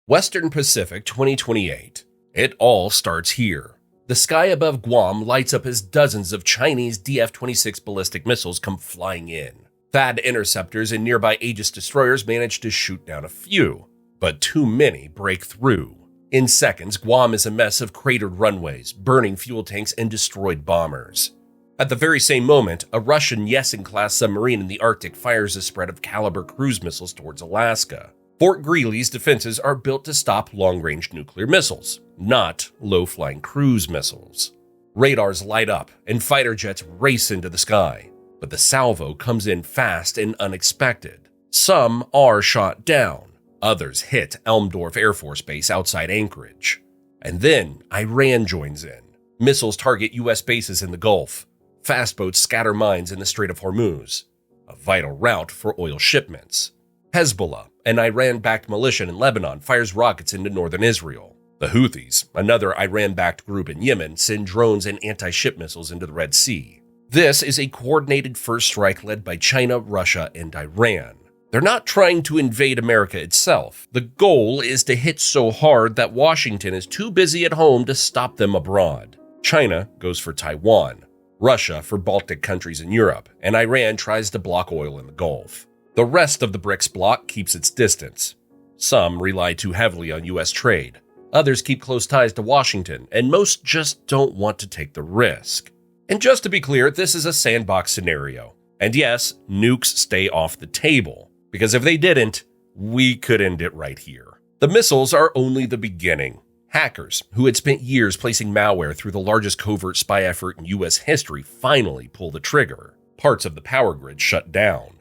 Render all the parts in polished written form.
Western Pacific 2028. It all starts here. The sky above Guam lights up as dozens of Chinese DF-26 ballistic missiles come flying in. THAAD interceptors and nearby Aegis destroyers manage to shoot down a few, but too many break through. In seconds, Guam is a mess of cratered runways, burning fuel tanks, and destroyed bombers. At the very same moment, a Russian Yeltsin-class submarine in the Arctic fires a spread of Caliber cruise missiles towards Alaska. Fort Greely's defenses are built to stop long-range nuclear missiles, not low-flying cruise missiles. Radars light up, and fighter jets race into the sky, but the salvo comes in fast and unexpected. Some are shot down, others hit Elmdorf Air Force Base outside Anchorage. And then Iran joins in. Missiles target U.S. bases in the Gulf. Fast boats scatter mines in the Strait of Hormuz, a vital route for oil shipments. Hezbollah, an Iran-backed militia in Lebanon, fires rockets into northern Israel. The Houthis, another Iran-backed group in Yemen, send drones and anti-ship missiles into the Red Sea. This is a coordinated first strike led by China, Russia, and Iran. They're not trying to invade America itself. The goal is to hit so hard that Washington is too busy at home to stop them abroad. China goes for Taiwan, Russia for Baltic countries in Europe, and Iran tries to block oil in the Gulf. The rest of the BRICS bloc keeps its distance. Some rely too heavily on U.S. trade. Others keep close ties to Washington, and most just don't want to take the risk. And just to be clear, this is a sandbox scenario. And yes, nukes stay off the table, because if they didn't, we could end it right here. The missiles are only the beginning. Hackers, who had spent years placing malware through the largest covert spy effort in U.S. history, finally pull the trigger. Parts of the power grid shut down.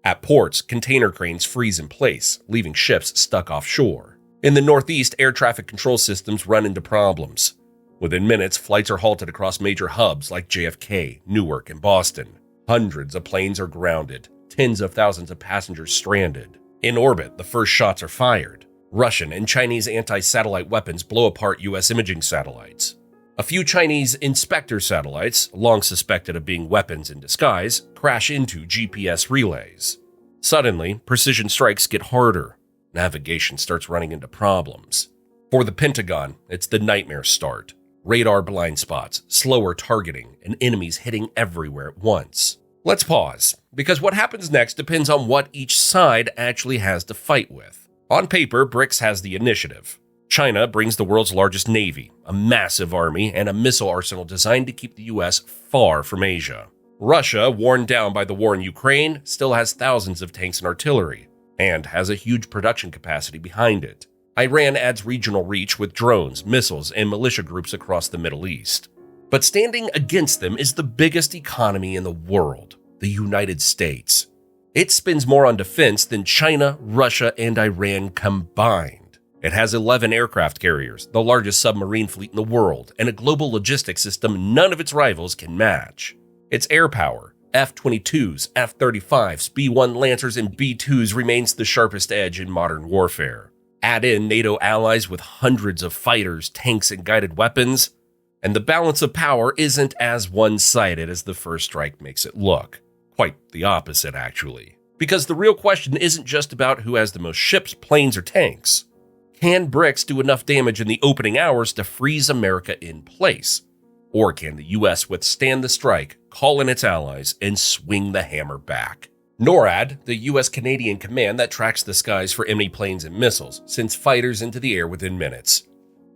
At ports, container cranes freeze in place, leaving ships stuck offshore. In the Northeast, air traffic control systems run into problems. Within minutes, flights are halted across major hubs like JFK, Newark, and Boston. Hundreds of planes are grounded, tens of thousands of passengers stranded. In orbit, the first shots are fired. Russian and Chinese anti-satellite weapons blow apart U.S. imaging satellites. A few Chinese inspector satellites, long suspected of being weapons in disguise, crash into GPS relays. Suddenly, precision strikes get harder. Navigation starts running into problems. For the Pentagon, it's the nightmare start. Radar blind spots, slower targeting, and enemies hitting everywhere at once. Let's pause, because what happens next depends on what each side actually has to fight with. On paper, BRICS has the initiative. China brings the world's largest navy, a massive army, and a missile arsenal designed to keep the U.S. far from Asia. Russia, worn down by the war in Ukraine, still has thousands of tanks and artillery, and has a huge production capacity behind it. Iran adds regional reach with drones, missiles, and militia groups across the Middle East. But standing against them is the biggest economy in the world, the United States. It spends more on defense than China, Russia, and Iran combined. It has 11 aircraft carriers, the largest submarine fleet in the world, and a global logistics system none of its rivals can match. Its air power, F-22s, F-35s, B-1 Lancers, and B-2s remains the sharpest edge in modern warfare. Add in NATO allies with hundreds of fighters, tanks, and guided weapons, and the balance of power isn't as one-sided as the first strike makes it look. Quite the opposite, actually. Because the real question isn't just about who has the most ships, planes, or tanks. Can BRICS do enough damage in the opening hours to freeze America in place? Or can the U.S. withstand the strike, call in its allies, and swing the hammer back? NORAD, the U.S.-Canadian command that tracks the skies for enemy planes and missiles, sends fighters into the air within minutes.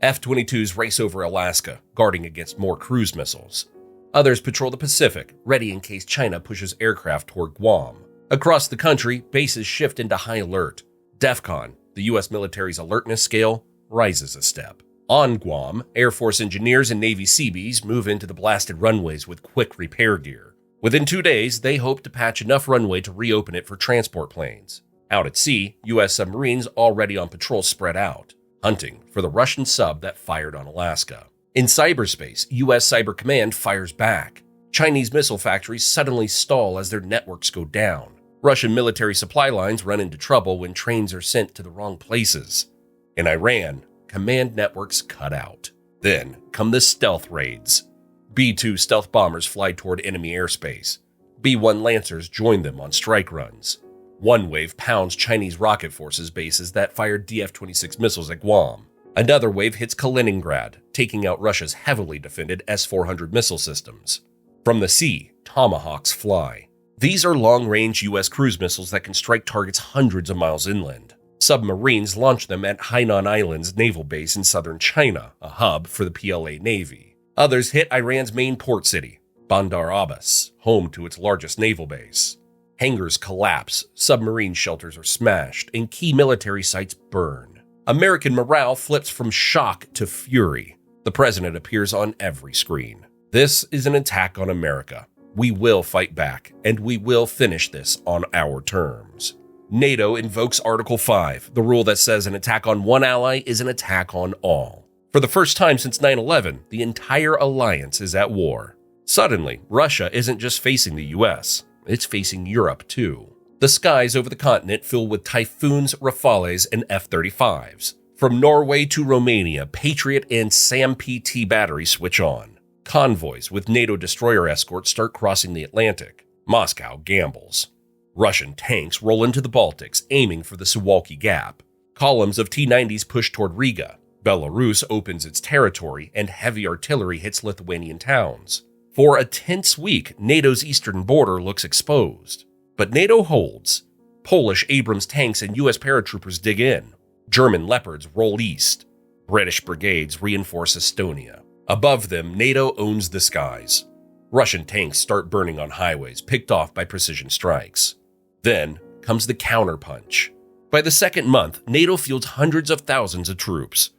F-22s race over Alaska, guarding against more cruise missiles. Others patrol the Pacific, ready in case China pushes aircraft toward Guam. Across the country, bases shift into high alert. DEFCON, the U.S. military's alertness scale, rises a step. On Guam, Air Force engineers and Navy Seabees move into the blasted runways with quick repair gear. Within 2 days, they hope to patch enough runway to reopen it for transport planes. Out at sea, U.S. submarines already on patrol spread out, hunting for the Russian sub that fired on Alaska. In cyberspace, U.S. Cyber Command fires back. Chinese missile factories suddenly stall as their networks go down. Russian military supply lines run into trouble when trains are sent to the wrong places. In Iran, command networks cut out. Then come the stealth raids. B-2 stealth bombers fly toward enemy airspace. B-1 Lancers join them on strike runs. One wave pounds Chinese rocket forces bases that fired DF-26 missiles at Guam. Another wave hits Kaliningrad, taking out Russia's heavily defended S-400 missile systems. From the sea, Tomahawks fly. These are long-range U.S. cruise missiles that can strike targets hundreds of miles inland. Submarines launch them at Hainan Island's naval base in southern China, a hub for the PLA Navy. Others hit Iran's main port city, Bandar Abbas, home to its largest naval base. Hangars collapse, submarine shelters are smashed, and key military sites burn. American morale flips from shock to fury. The president appears on every screen. This is an attack on America. We will fight back, and we will finish this on our terms. NATO invokes Article 5, the rule that says an attack on one ally is an attack on all. For the first time since 9/11, the entire alliance is at war. Suddenly, Russia isn't just facing the US, it's facing Europe too. The skies over the continent fill with Typhoons, Rafales, and F-35s. From Norway to Romania, Patriot and SAM-PT batteries switch on. Convoys with NATO destroyer escorts start crossing the Atlantic. Moscow gambles. Russian tanks roll into the Baltics, aiming for the Suwalki Gap. Columns of T-90s push toward Riga. Belarus opens its territory, and heavy artillery hits Lithuanian towns. For a tense week, NATO's eastern border looks exposed. But NATO holds. Polish Abrams tanks and U.S. paratroopers dig in. German Leopards roll east. British brigades reinforce Estonia. Above them, NATO owns the skies. Russian tanks start burning on highways, picked off by precision strikes. Then comes the counterpunch. By the second month, NATO fields hundreds of thousands of troops.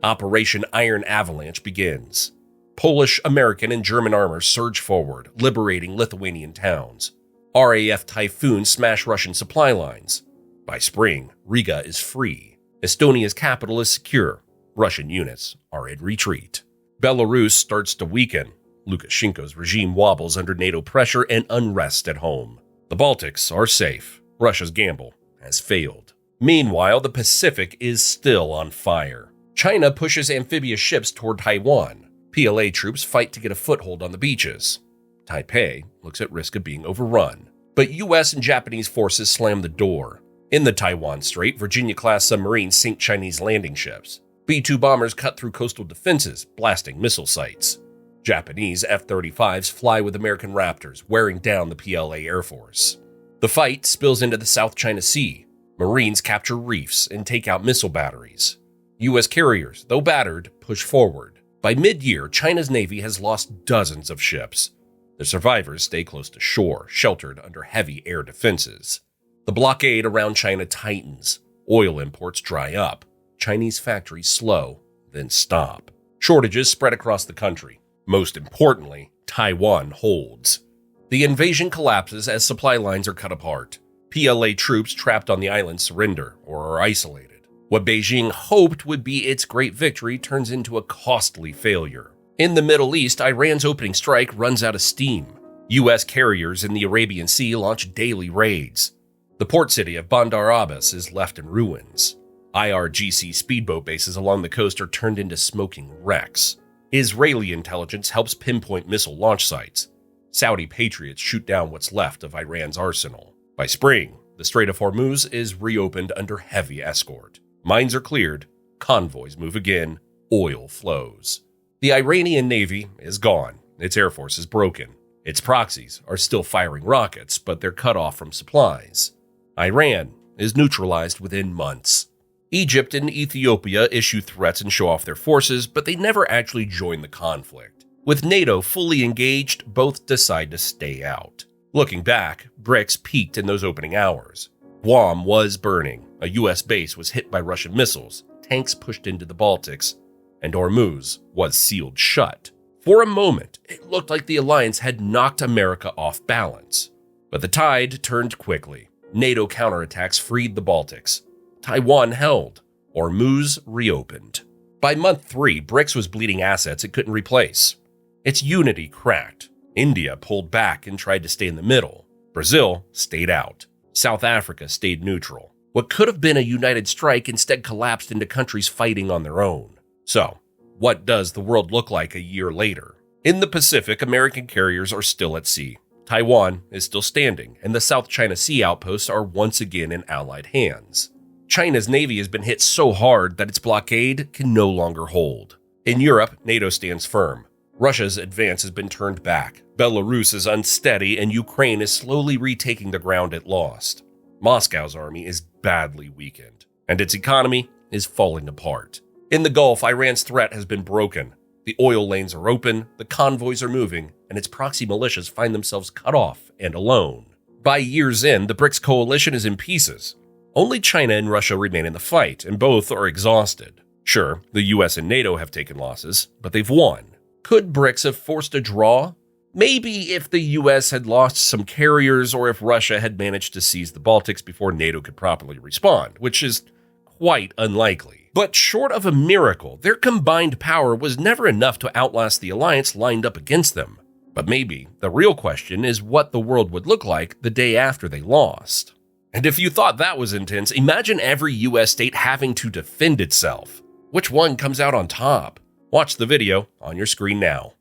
Operation Iron Avalanche begins. Polish, American, and German armor surge forward, liberating Lithuanian towns. RAF Typhoons smash Russian supply lines. By spring, Riga is free. Estonia's capital is secure. Russian units are in retreat. Belarus starts to weaken. Lukashenko's regime wobbles under NATO pressure and unrest at home. The Baltics are safe. Russia's gamble has failed. Meanwhile, the Pacific is still on fire. China pushes amphibious ships toward Taiwan. PLA troops fight to get a foothold on the beaches. Taipei looks at risk of being overrun. But U.S. and Japanese forces slam the door. In the Taiwan Strait, Virginia-class submarines sink Chinese landing ships. B-2 bombers cut through coastal defenses, blasting missile sites. Japanese F-35s fly with American Raptors, wearing down the PLA Air Force. The fight spills into the South China Sea. Marines capture reefs and take out missile batteries. U.S. carriers, though battered, push forward. By mid-year, China's Navy has lost dozens of ships. The survivors stay close to shore, sheltered under heavy air defenses. The blockade around China tightens. Oil imports dry up. Chinese factories slow, then stop. Shortages spread across the country. Most importantly, Taiwan holds. The invasion collapses as supply lines are cut apart. PLA troops trapped on the island surrender or are isolated. What Beijing hoped would be its great victory turns into a costly failure. In the Middle East, Iran's opening strike runs out of steam. U.S. carriers in the Arabian Sea launch daily raids. The port city of Bandar Abbas is left in ruins. IRGC speedboat bases along the coast are turned into smoking wrecks. Israeli intelligence helps pinpoint missile launch sites. Saudi patriots shoot down what's left of Iran's arsenal. By spring, the Strait of Hormuz is reopened under heavy escort. Mines are cleared, convoys move again, oil flows. The Iranian Navy is gone. Its air force is broken. Its proxies are still firing rockets, but they're cut off from supplies. Iran is neutralized within months. Egypt and Ethiopia issue threats and show off their forces, but they never actually join the conflict. With NATO fully engaged, both decide to stay out. Looking back, BRICS peaked in those opening hours. Guam was burning, a U.S. base was hit by Russian missiles, tanks pushed into the Baltics, and Hormuz was sealed shut. For a moment, it looked like the alliance had knocked America off balance. But the tide turned quickly. NATO counterattacks freed the Baltics. Taiwan held. Hormuz reopened. By month 3, BRICS was bleeding assets it couldn't replace. Its unity cracked. India pulled back and tried to stay in the middle. Brazil stayed out. South Africa stayed neutral. What could have been a united strike instead collapsed into countries fighting on their own. So, what does the world look like a year later? In the Pacific, American carriers are still at sea. Taiwan is still standing, and the South China Sea outposts are once again in Allied hands. China's navy has been hit so hard that its blockade can no longer hold. In Europe, NATO stands firm. Russia's advance has been turned back. Belarus is unsteady, and Ukraine is slowly retaking the ground it lost. Moscow's army is badly weakened, and its economy is falling apart. In the Gulf, Iran's threat has been broken. The oil lanes are open, the convoys are moving, and its proxy militias find themselves cut off and alone. By year's end, the BRICS coalition is in pieces. Only China and Russia remain in the fight, and both are exhausted. Sure, the US and NATO have taken losses, but they've won. Could BRICS have forced a draw? Maybe if the US had lost some carriers or if Russia had managed to seize the Baltics before NATO could properly respond, which is quite unlikely. But short of a miracle, their combined power was never enough to outlast the alliance lined up against them. But maybe the real question is what the world would look like the day after they lost. And if you thought that was intense, imagine every US state having to defend itself. Which one comes out on top? Watch the video on your screen now.